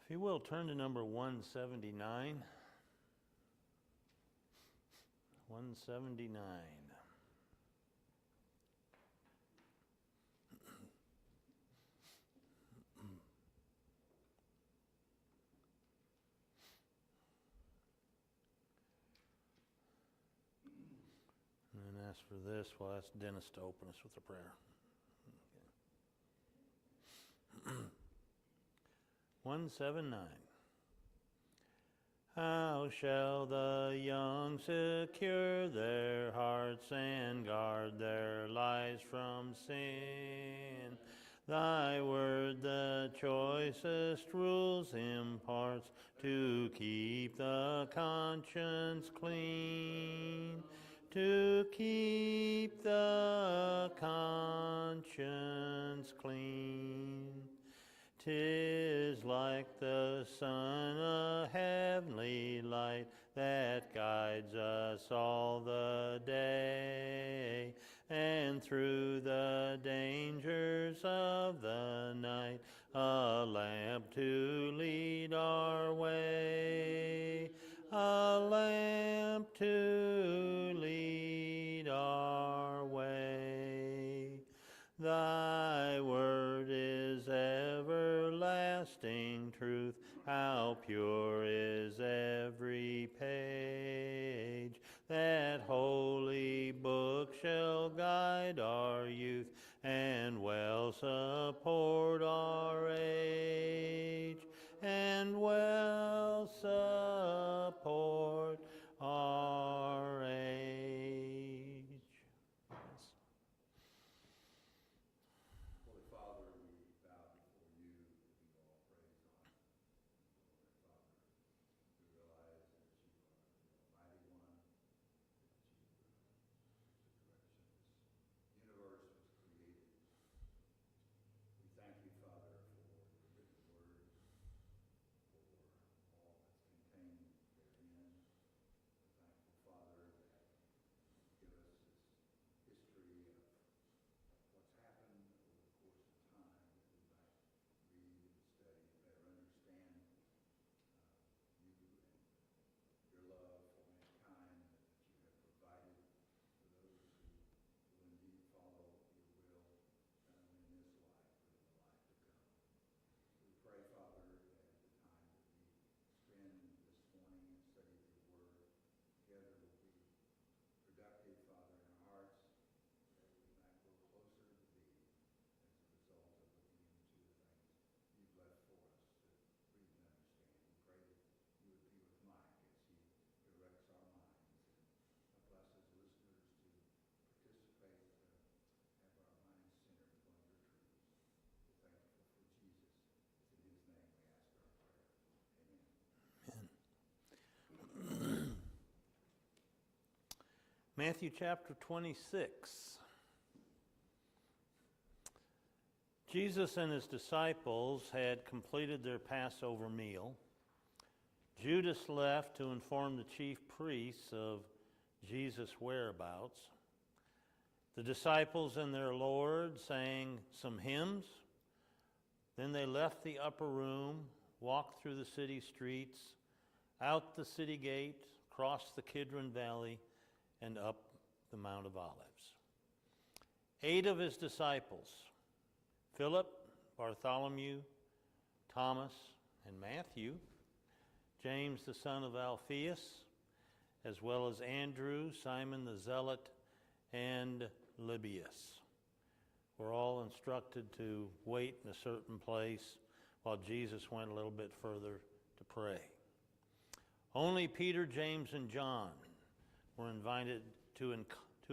If you will, turn to number 179. 179. And then as for this, well, that's Dennis to open us with a prayer. Okay. 179. How shall the young secure their hearts and guard their lives from sin? Thy word the choicest rules imparts to keep the conscience clean. To keep the conscience clean. 'Tis like the sun, a heavenly light that guides us all the day, and through the dangers of the night, a lamp to lead our way, a lamp to lead our way. Thy word is everlasting truth, how pure is every page. That holy book shall guide our youth and well support our age, and well support our age. Holy Father, we bow before you and give you all praise, honor. Holy Father, we realize that you are the Almighty One, that you are the direction this universe was created. We thank you, Father, for your written word, for all that's contained therein. We're thankful, Father, that you give us this history of what's happened over the course of time, that we might read and study and better understand you and your love for mankind that you have provided for those who will indeed follow your will, not only in this life, but in the life to come. We pray, Father, that the time that we spend this morning in study of your word together will be productive, Father, in our hearts, that we might grow closer to thee as a result of looking into the things you've left for us to read and understand. We pray that you would be with Mike as he directs our minds, and bless his listeners to participate, have our minds centered upon your truths. We're thankful for Jesus. It's in his name we ask our prayer. Amen. Matthew chapter 26. Jesus and his disciples had completed their Passover meal. Judas left to inform the chief priests of Jesus' whereabouts. The disciples and their Lord sang some hymns. Then they left the upper room, walked through the city streets, out the city gate, crossed the Kidron Valley, and up the Mount of Olives. 8 of his disciples, Philip, Bartholomew, Thomas, and Matthew, James the son of Alphaeus, as well as Andrew, Simon the Zealot, and Lebbaeus, were all instructed to wait in a certain place while Jesus went a little bit further to pray. Only Peter, James, and John were invited to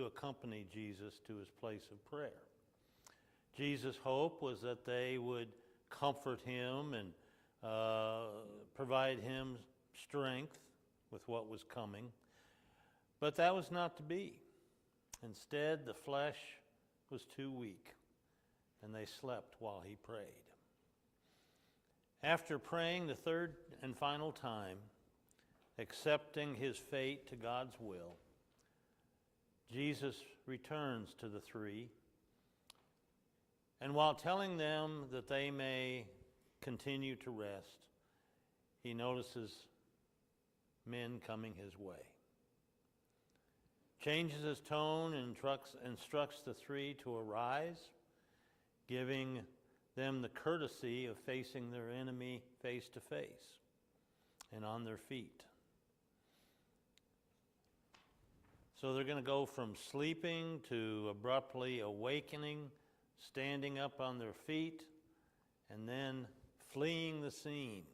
accompany Jesus to his place of prayer. Jesus' hope was that they would comfort him and provide him strength with what was coming. But that was not to be. Instead, the flesh was too weak, and they slept while he prayed. After praying the third and final time, accepting his fate to God's will, Jesus returns to the 3, and while telling them that they may continue to rest, he notices men coming his way. Changes his tone and instructs the three to arise, giving them the courtesy of facing their enemy face to face and on their feet. So they're going to go from sleeping to abruptly awakening, standing up on their feet, and then fleeing the scene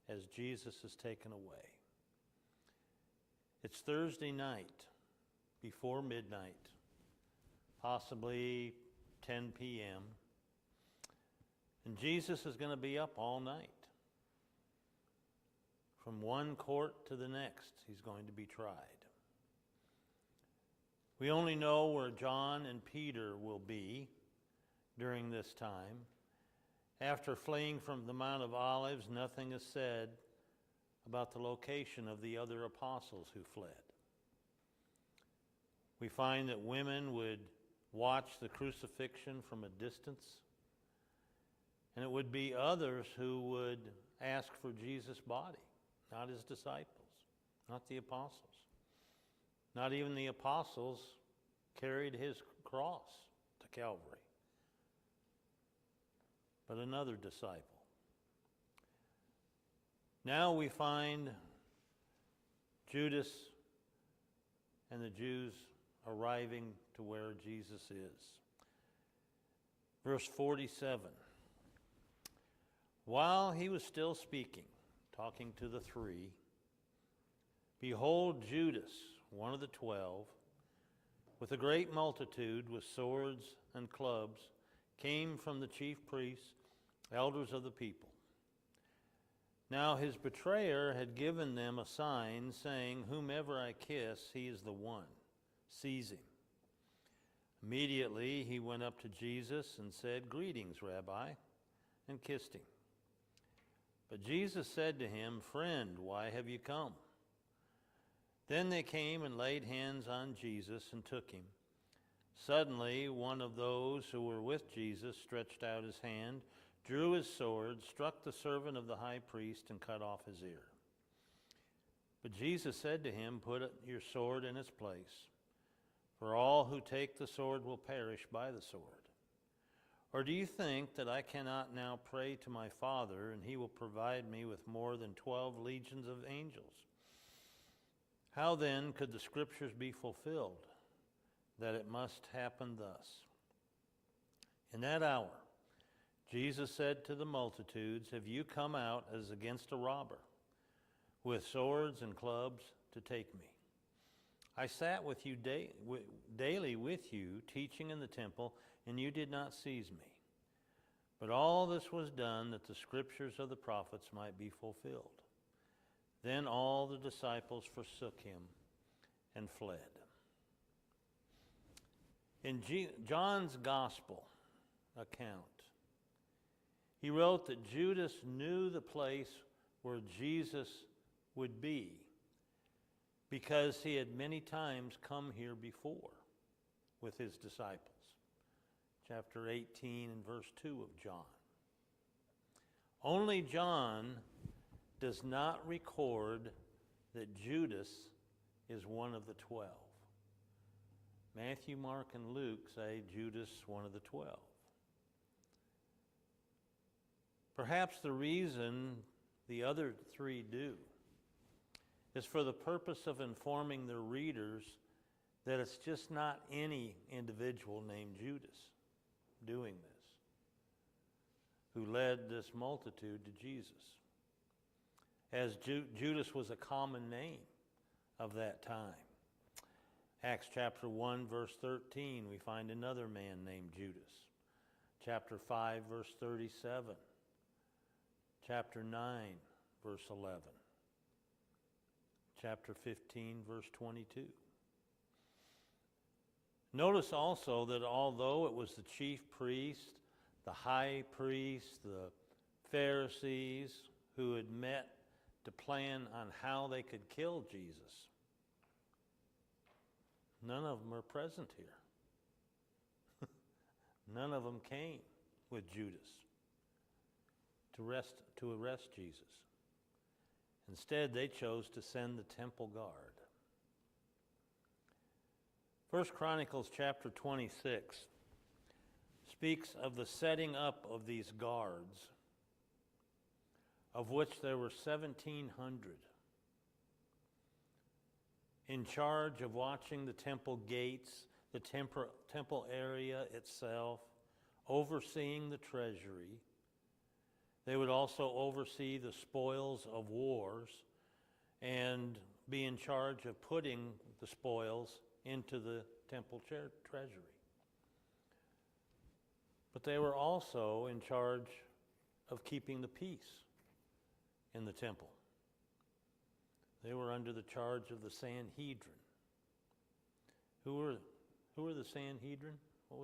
as Jesus is taken away. It's Thursday night before midnight, possibly 10 p.m., and Jesus is going to be up all night. From one court to the next, he's going to be tried. We only know where John and Peter will be during this time. After fleeing from the Mount of Olives, nothing is said about the location of the other apostles who fled. We find that women would watch the crucifixion from a distance, and it would be others who would ask for Jesus' body, not his disciples, not the apostles. Not even the apostles carried his cross to Calvary, but another disciple. Now we find Judas and the Jews arriving to where Jesus is. Verse 47. While he was still speaking, talking to the three, behold, Judas, one of the 12, with a great multitude with swords and clubs, came from the chief priests, elders of the people. Now his betrayer had given them a sign, saying, whomever I kiss, he is the one. Seize him. Immediately he went up to Jesus and said, greetings, Rabbi, and kissed him. But Jesus said to him, friend, why have you come? Then they came and laid hands on Jesus and took him. Suddenly one of those who were with Jesus stretched out his hand, drew his sword, struck the servant of the high priest, and cut off his ear. But Jesus said to him, put your sword in its place, for all who take the sword will perish by the sword. Or do you think that I cannot now pray to my Father, and he will provide me with more than 12 legions of angels? How then could the scriptures be fulfilled, that it must happen thus? In that hour, Jesus said to the multitudes, have you come out as against a robber, with swords and clubs to take me? I sat with you daily with you, teaching in the temple, and you did not seize me. But all this was done that the scriptures of the prophets might be fulfilled. Then all the disciples forsook him and fled. In John's gospel account, he wrote that Judas knew the place where Jesus would be because he had many times come here before with his disciples. Chapter 18 and verse 2 of John. Only John does not record that Judas is one of the 12. Matthew, Mark, and Luke say Judas, one of the 12. Perhaps the reason the other three do is for the purpose of informing their readers that it's just not any individual named Judas doing this, who led this multitude to Jesus. As Judas was a common name of that time. Acts chapter 1, verse 13, we find another man named Judas. Chapter 5, verse 37. Chapter 9, verse 11. Chapter 15, verse 22. Notice also that although it was the chief priest, the high priest, the Pharisees who had met to plan on how they could kill Jesus, none of them are present here. None of them came with Judas to arrest Jesus. Instead, they chose to send the temple guard. 1 Chronicles chapter 26 speaks of the setting up of these guards, of which there were 1,700, in charge of watching the temple gates, the temple area itself, overseeing the treasury. They would also oversee the spoils of wars and be in charge of putting the spoils into the temple treasury. But they were also in charge of keeping the peace in the temple. They were under the charge of the Sanhedrin. Who were the Sanhedrin? What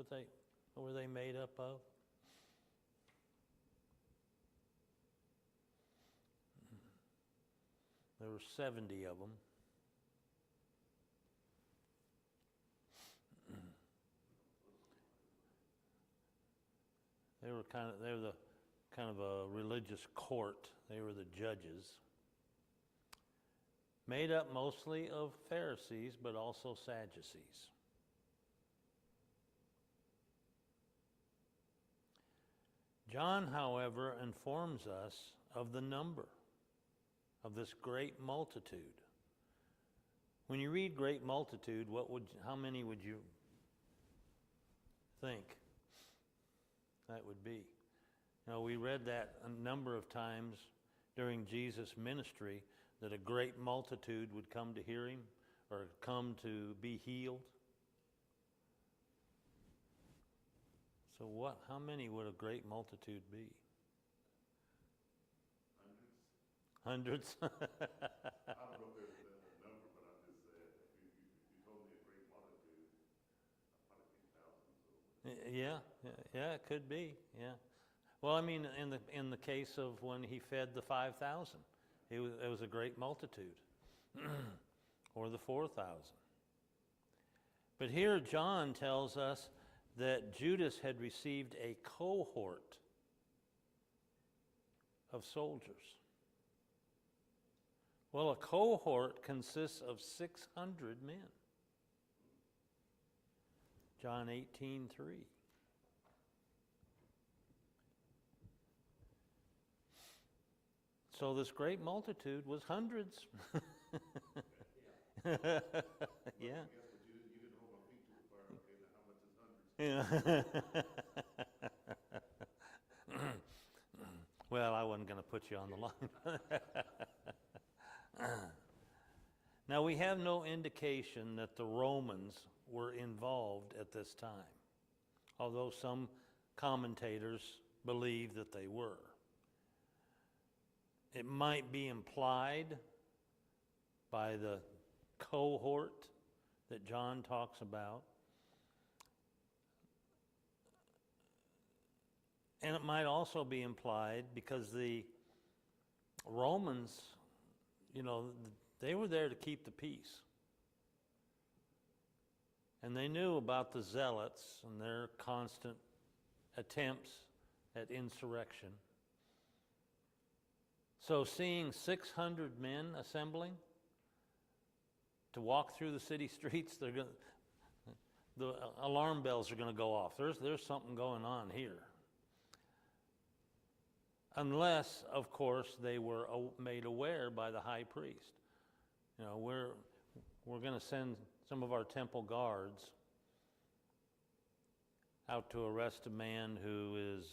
were they made up of? There were 70 of them. They were the kind of a religious court. They were the judges, made up mostly of Pharisees, but also Sadducees. John, however, informs us of the number of this great multitude. When you read great multitude, how many would you think that would be? Now, we read that a number of times during Jesus' ministry, that a great multitude would come to hear him or come to be healed. So how many would a great multitude be? Hundreds? I don't know if there's a number, but I'm just saying, if you told me a great multitude, I'd probably think thousands. Yeah, it could be, yeah. Well, I mean, in the case of when he fed the 5,000, it was a great multitude, or the 4,000. But here John tells us that Judas had received a cohort of soldiers. Well, a cohort consists of 600 men. John 18:3. So this great multitude was hundreds. Yeah. Yes, but you didn't hold my feet to the fire. Okay, now how much is hundreds? Yeah. Well, I wasn't going to put you on the line. Now, we have no indication that the Romans were involved at this time, although some commentators believe that they were. It might be implied by the cohort that John talks about. And it might also be implied because the Romans, they were there to keep the peace. And they knew about the Zealots and their constant attempts at insurrection. So seeing 600 men assembling to walk through the city streets, the alarm bells are going to go off. There's something going on here. Unless, of course, they were made aware by the high priest. We're going to send some of our temple guards out to arrest a man who is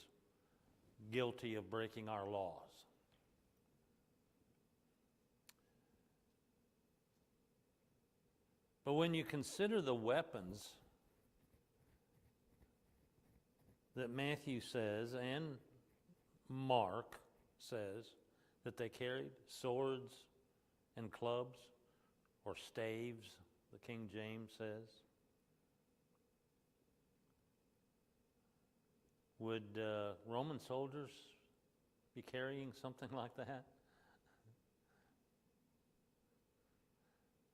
guilty of breaking our laws. But when you consider the weapons that Matthew says and Mark says that they carried, swords and clubs, or staves, the King James says, would Roman soldiers be carrying something like that?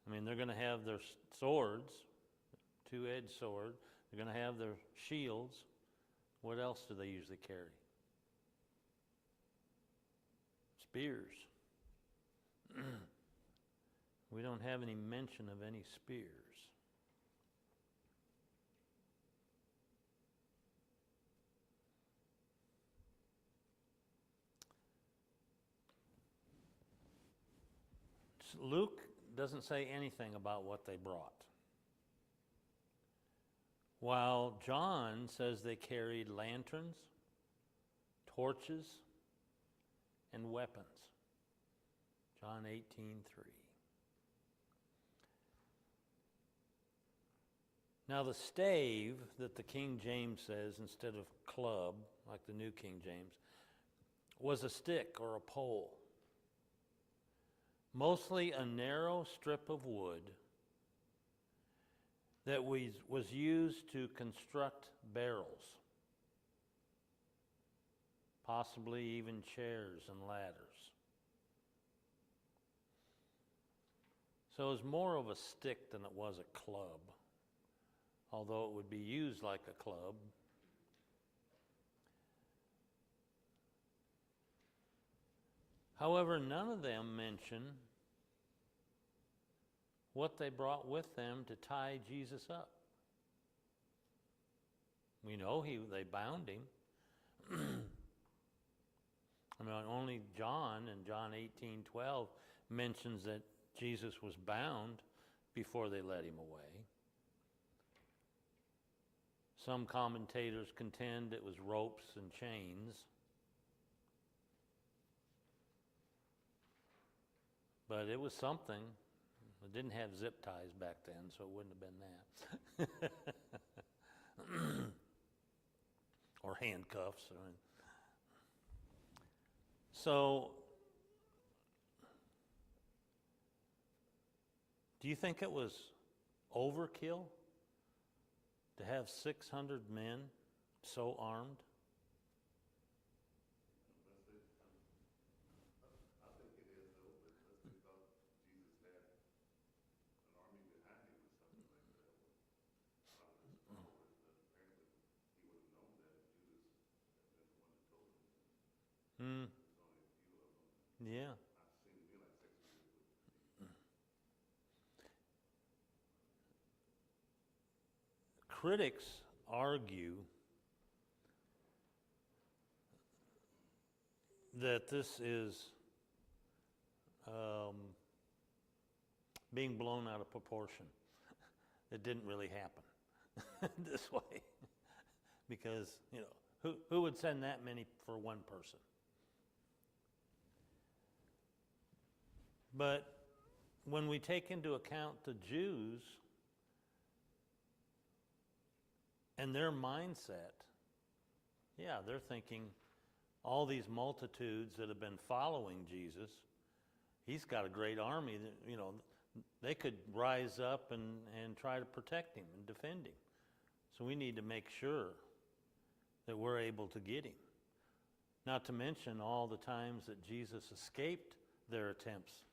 I mean, they're going to have their swords, two-edged sword. They're going to have their shields. What else do they usually carry? Spears. We don't have any mention of any spears. Luke doesn't say anything about what they brought. While John says they carried lanterns, torches, and weapons. John 18:3. Now the stave that the King James says instead of club, like the New King James, was a stick or a pole. Mostly a narrow strip of wood that was used to construct barrels, possibly even chairs and ladders. So it was more of a stick than it was a club, although it would be used like a club. However, none of them mention what they brought with them to tie Jesus up. We know they bound him. I mean, only John in John 18:12 mentions that Jesus was bound before they led him away. Some commentators contend it was ropes and chains. But it was something. It didn't have zip ties back then, so it wouldn't have been that. Or handcuffs. So, do you think it was overkill to have 600 men so armed? I think it is though, but let's say thought Jesus had an army behind him or something like that. A lot of his followers, but apparently he would have known that if Judas had been the one that told him. Hmm. There's only a few of them. Yeah. I've seen to me like 600 would. Critics argue that this is being blown out of proportion. It didn't really happen this way. Because, who would send that many for one person? But when we take into account the Jews and their mindset, yeah, they're thinking all these multitudes that have been following Jesus, he's got a great army that, they could rise up and try to protect him and defend him. So we need to make sure that we're able to get him. Not to mention all the times that Jesus escaped their attempts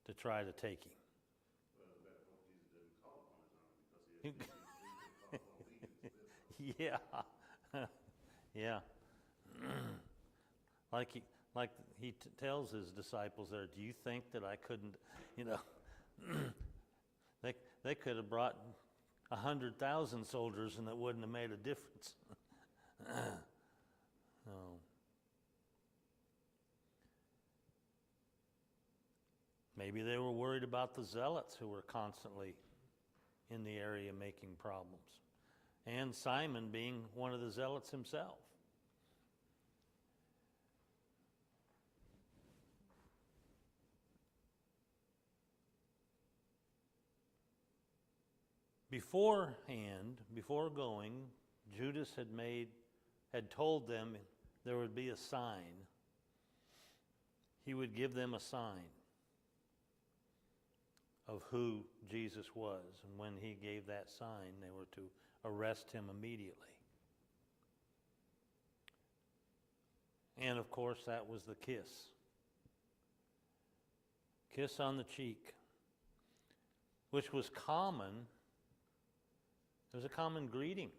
to try to take him. Well, that Jesus didn't call upon his army because he had called on legions. Yeah. Like he tells his disciples there, do you think that I couldn't, they could have brought 100,000 soldiers and it wouldn't have made a difference. So. Maybe they were worried about the zealots who were constantly in the area making problems. And Simon being one of the zealots himself. Beforehand, before going, Judas had told them there would be a sign. He would give them a sign of who Jesus was. And when he gave that sign, they were to arrest him immediately. And of course, that was the kiss. Kiss on the cheek, which was common. It was a common greeting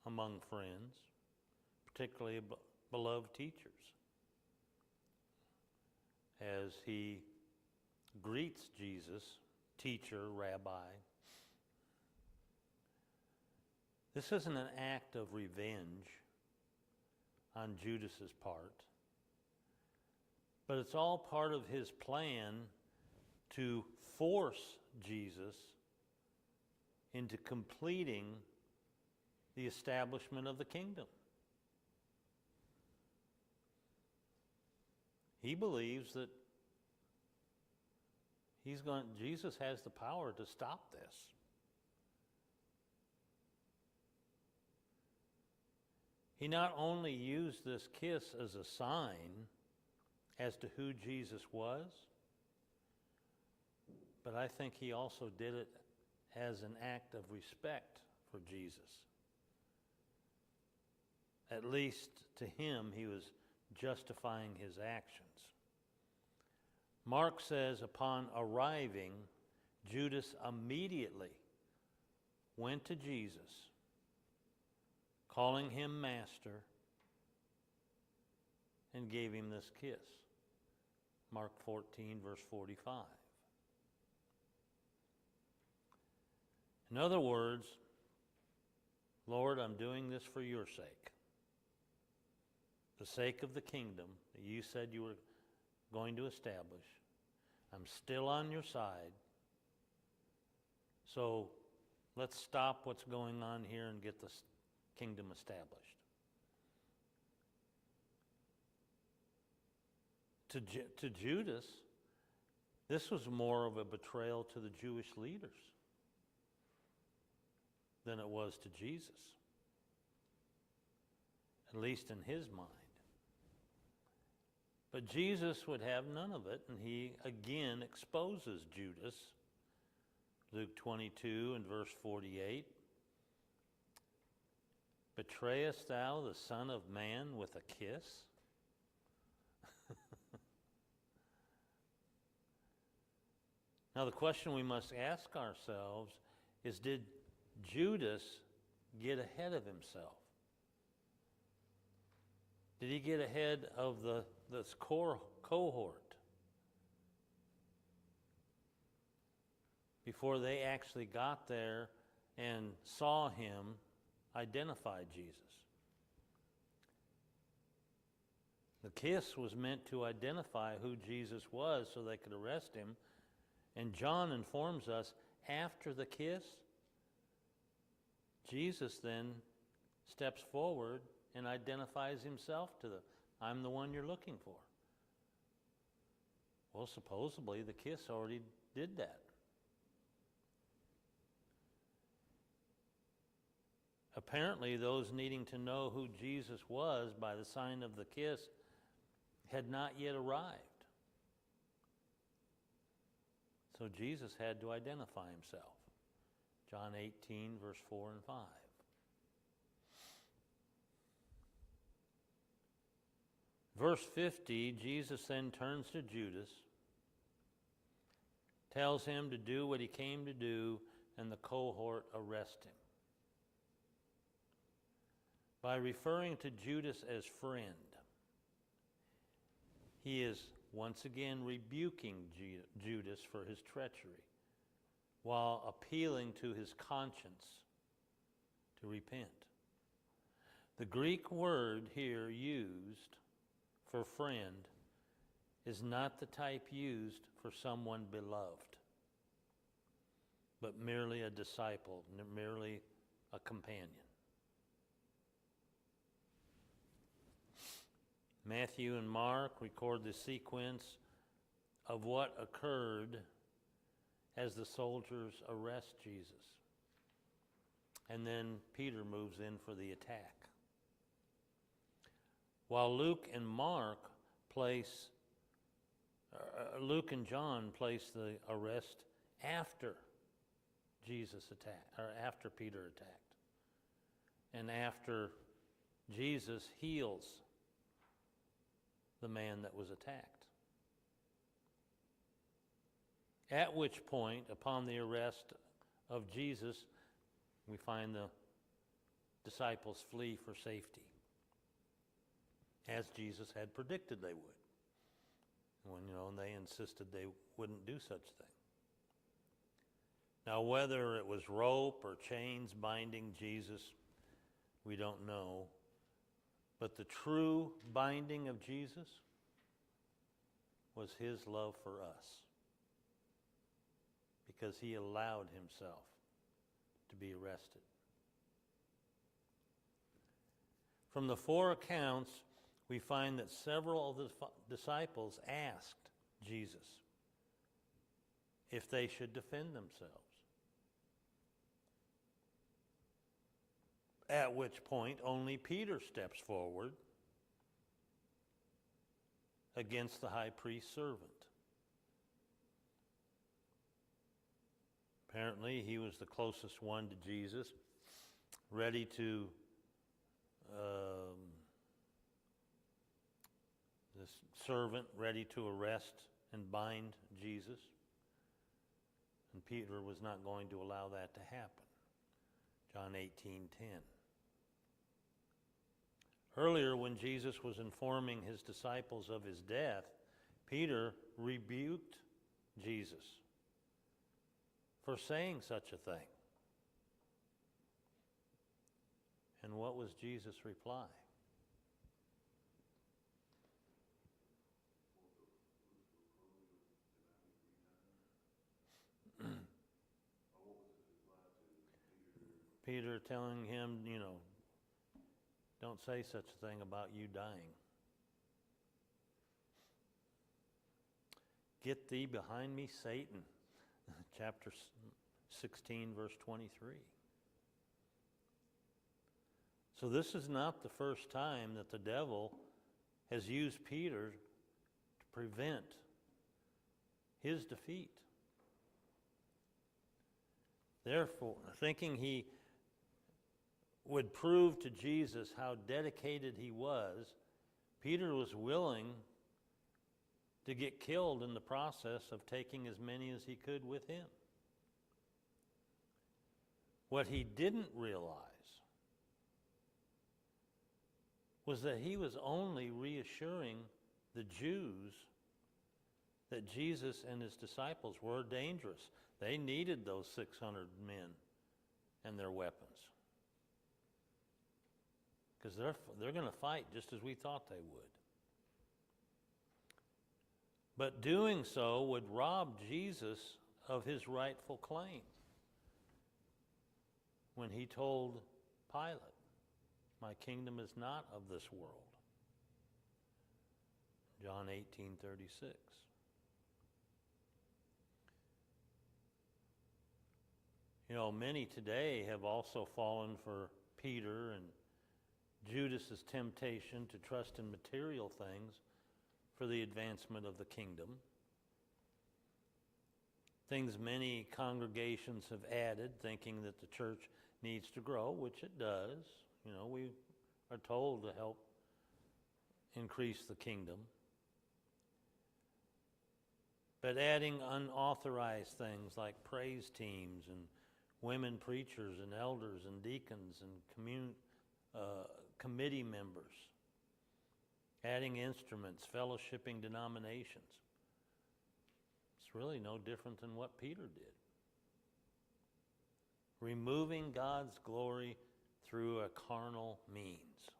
among friends, particularly beloved teachers. as he greets Jesus, teacher, rabbi. This isn't an act of revenge on Judas's part, but it's all part of his plan to force Jesus into completing the establishment of the kingdom. He believes that Jesus has the power to stop this. He not only used this kiss as a sign as to who Jesus was, but I think he also did it as an act of respect for Jesus. At least to him, he was justifying his actions. Mark says, upon arriving, Judas immediately went to Jesus, calling him master, and gave him this kiss. Mark 14, verse 45. In other words, Lord, I'm doing this for your sake. The sake of the kingdom that you said you were going to establish. I'm still on your side. So let's stop what's going on here and get this kingdom established. To Judas, this was more of a betrayal to the Jewish leaders than it was to Jesus, at least in his mind. But Jesus would have none of it, and he again exposes Judas. Luke 22 and verse 48. Betrayest thou the Son of Man with a kiss? Now the question we must ask ourselves is, did Judas get ahead of himself? Did he get ahead of this cohort before they actually got there and saw him identify Jesus? The kiss was meant to identify who Jesus was so they could arrest him. And John informs us, after the kiss, Jesus then steps forward and identifies himself to them. I'm the one you're looking for. Well, supposedly the kiss already did that. Apparently, those needing to know who Jesus was by the sign of the kiss had not yet arrived. So Jesus had to identify himself. John 18, verse 4 and 5. Verse 50, Jesus then turns to Judas, tells him to do what he came to do, and the cohort arrest him. By referring to Judas as friend, he is once again rebuking Judas for his treachery, while appealing to his conscience to repent. The Greek word here used for friend is not the type used for someone beloved, but merely a disciple, merely a companion. Matthew and Mark record the sequence of what occurred as the soldiers arrest Jesus. And then Peter moves in for the attack. While Luke and John place the arrest after Jesus attacked, or after Peter attacked, and after Jesus heals the man that was attacked. At which point, upon the arrest of Jesus, we find the disciples flee for safety, as Jesus had predicted they would. when, they insisted they wouldn't do such thing. Now, whether it was rope or chains binding Jesus, we don't know. But the true binding of Jesus was his love for us, because he allowed himself to be arrested. From the 4 accounts, we find that several of the disciples asked Jesus if they should defend themselves. At which point, only Peter steps forward against the high priest's servant. Apparently, he was the closest one to Jesus, ready to this servant ready to arrest and bind Jesus. And Peter was not going to allow that to happen. John 18:10. Earlier, when Jesus was informing his disciples of his death, Peter rebuked Jesus for saying such a thing. And what was Jesus' reply? Peter telling him, don't say such a thing about you dying. Get thee behind me, Satan. Chapter 16, verse 23. So this is not the first time that the devil has used Peter to prevent his defeat. Therefore, thinking he would prove to Jesus how dedicated he was, Peter was willing to get killed in the process of taking as many as he could with him. What he didn't realize was that he was only reassuring the Jews that Jesus and his disciples were dangerous. They needed those 600 men and their weapons, because they're going to fight just as we thought they would. But doing so would rob Jesus of his rightful claim when he told Pilate, "My kingdom is not of this world." John 18:36. Many today have also fallen for Peter and Judas's temptation to trust in material things for the advancement of the kingdom. Things many congregations have added, thinking that the church needs to grow, which it does. We are told to help increase the kingdom. But adding unauthorized things like praise teams and women preachers and elders and deacons and committee members, adding instruments, fellowshipping denominations. It's really no different than what Peter did. Removing God's glory through a carnal means.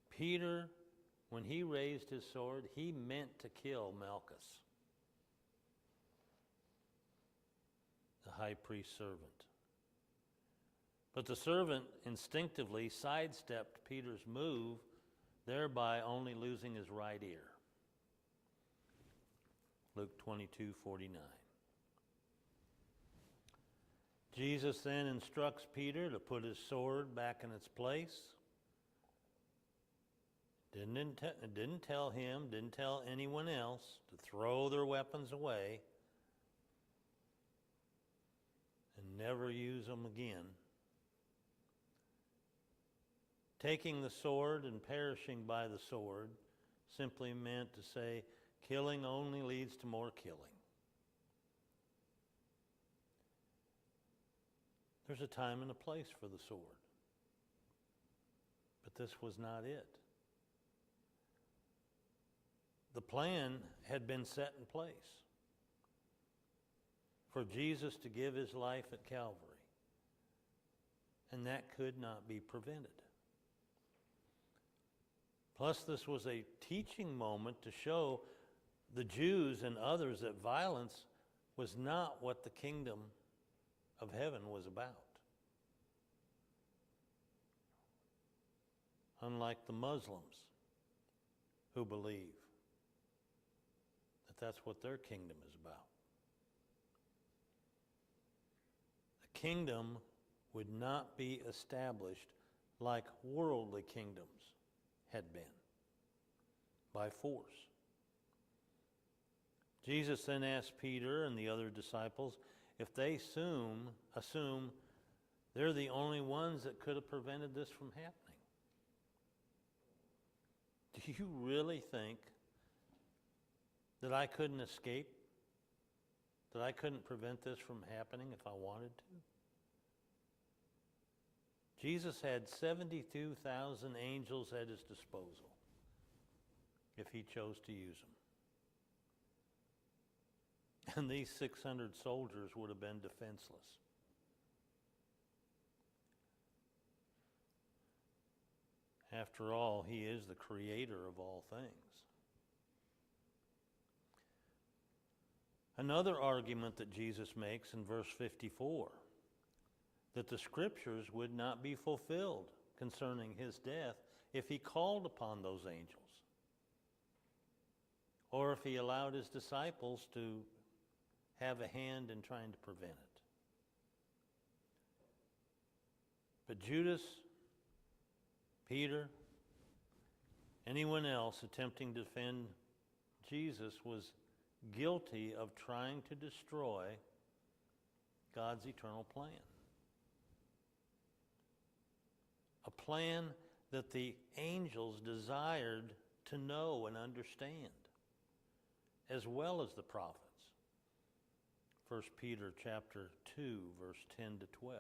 Peter, when he raised his sword, he meant to kill Malchus, the high priest's servant. But the servant instinctively sidestepped Peter's move, thereby only losing his right ear. Luke 22:49. Jesus then instructs Peter to put his sword back in its place. Didn't tell anyone else to throw their weapons away and never use them again. Taking the sword and perishing by the sword simply meant to say, killing only leads to more killing. There's a time and a place for the sword. But this was not it. the plan had been set in place for Jesus to give his life at Calvary. And that could not be prevented. Plus, this was a teaching moment to show the Jews and others that violence was not what the kingdom of heaven was about. Unlike the Muslims who believe that that's what their kingdom is about. The kingdom would not be established like worldly kingdoms had been, by force. Jesus then asked Peter and the other disciples if they assume they're the only ones that could have prevented this from happening. Do you really think that I couldn't escape? That I couldn't prevent this from happening if I wanted to? Jesus had 72,000 angels at his disposal if he chose to use them. And these 600 soldiers would have been defenseless. After all, he is the creator of all things. Another argument that Jesus makes in verse 54, that the scriptures would not be fulfilled concerning his death if he called upon those angels, or if he allowed his disciples to have a hand in trying to prevent it. But Judas, Peter, anyone else attempting to defend Jesus was guilty of trying to destroy God's eternal plan. A plan that the angels desired to know and understand, as well as the prophets. 1 Peter chapter 2, verse 10 to 12.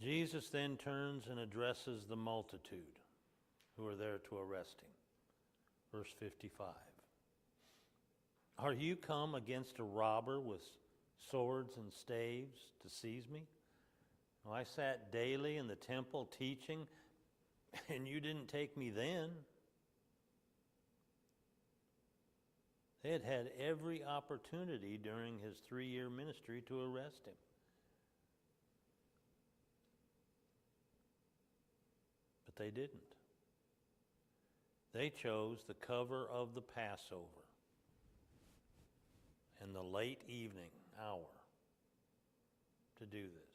Jesus then turns and addresses the multitude who are there to arrest him. Verse 55. Are you come against a robber with swords and staves to seize me? Well, I sat daily in the temple teaching, and you didn't take me then. They had had every opportunity during his 3-year ministry to arrest him. But they didn't. They chose the cover of the Passover and the late evening hour to do this.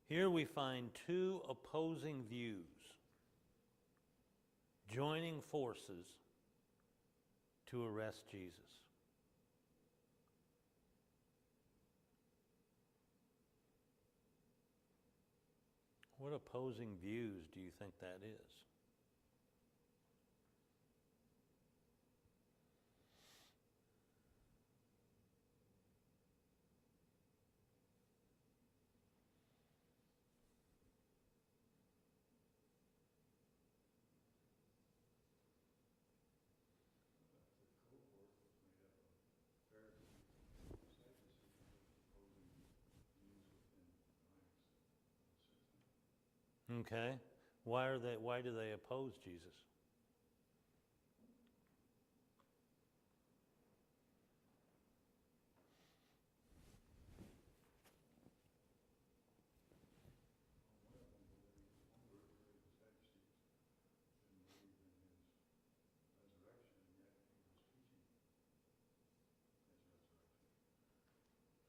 Here we find two opposing views joining forces to arrest Jesus. What opposing views do you think that is? Okay. Why do they oppose Jesus?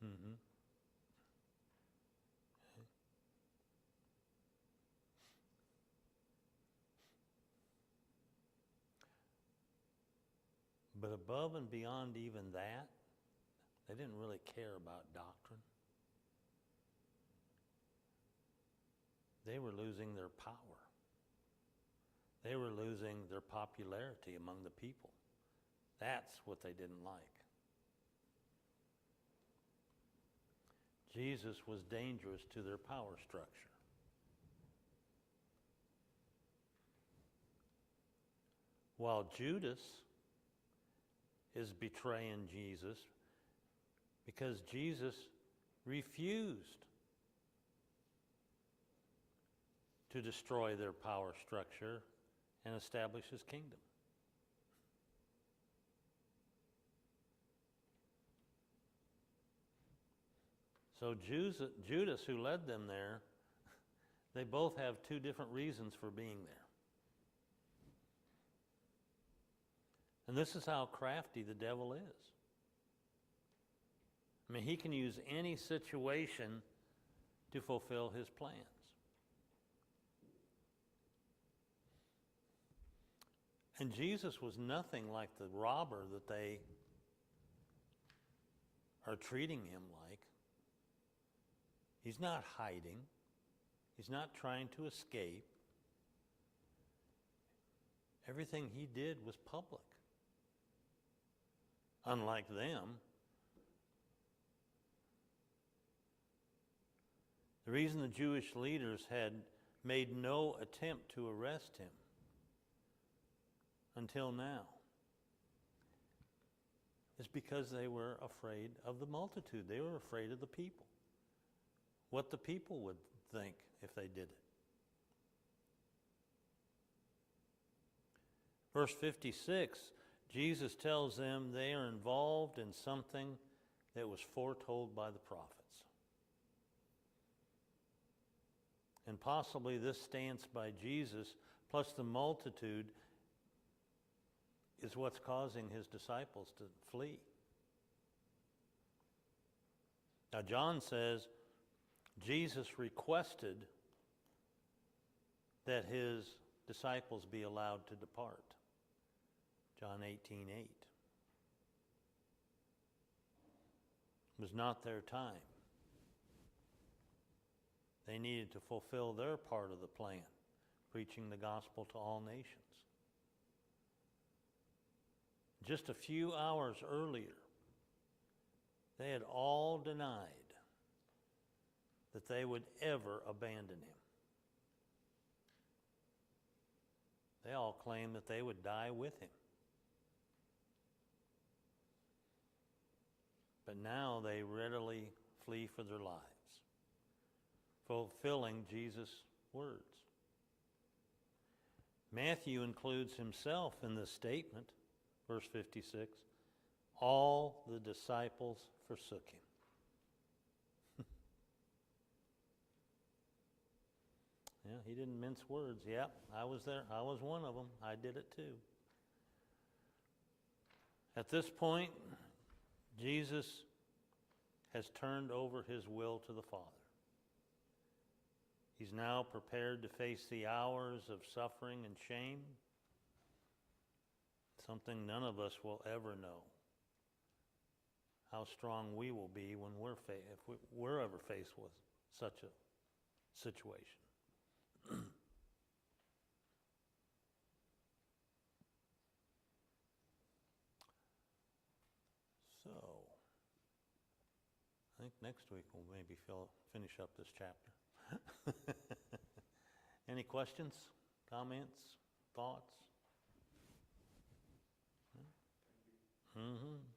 Mm-hmm. But above and beyond even that, they didn't really care about doctrine. They were losing their power. They were losing their popularity among the people. That's what they didn't like. Jesus was dangerous to their power structure. while Judas is betraying Jesus because Jesus refused to destroy their power structure and establish his kingdom. So Judas, who led them there, they both have two different reasons for being there. And this is how crafty the devil is. I mean, he can use any situation to fulfill his plans. And Jesus was nothing like the robber that they are treating him like. He's not hiding. He's not trying to escape. Everything he did was public. Unlike them, the reason the Jewish leaders had made no attempt to arrest him until now is because they were afraid of the multitude. They were afraid of the people. What the people would think if they did it. Verse 56, Jesus tells them they are involved in something that was foretold by the prophets. And possibly this stance by Jesus plus the multitude is what's causing his disciples to flee. Now John says Jesus requested that his disciples be allowed to depart. John 18:8. It was not their time. They needed to fulfill their part of the plan, preaching the gospel to all nations. Just a few hours earlier, they had all denied that they would ever abandon him. They all claimed that they would die with him. But now they readily flee for their lives, fulfilling Jesus' words. Matthew includes himself in this statement, verse 56, all the disciples forsook him. Yeah, he didn't mince words. Yep, I was there. I was one of them. I did it too. At this point, Jesus has turned over his will to the Father. He's now prepared to face the hours of suffering and shame, something none of us will ever know. How strong we will be when if we're ever faced with such a situation. So, I think next week we'll maybe finish up this chapter. Any questions, comments, thoughts? Mm-hmm.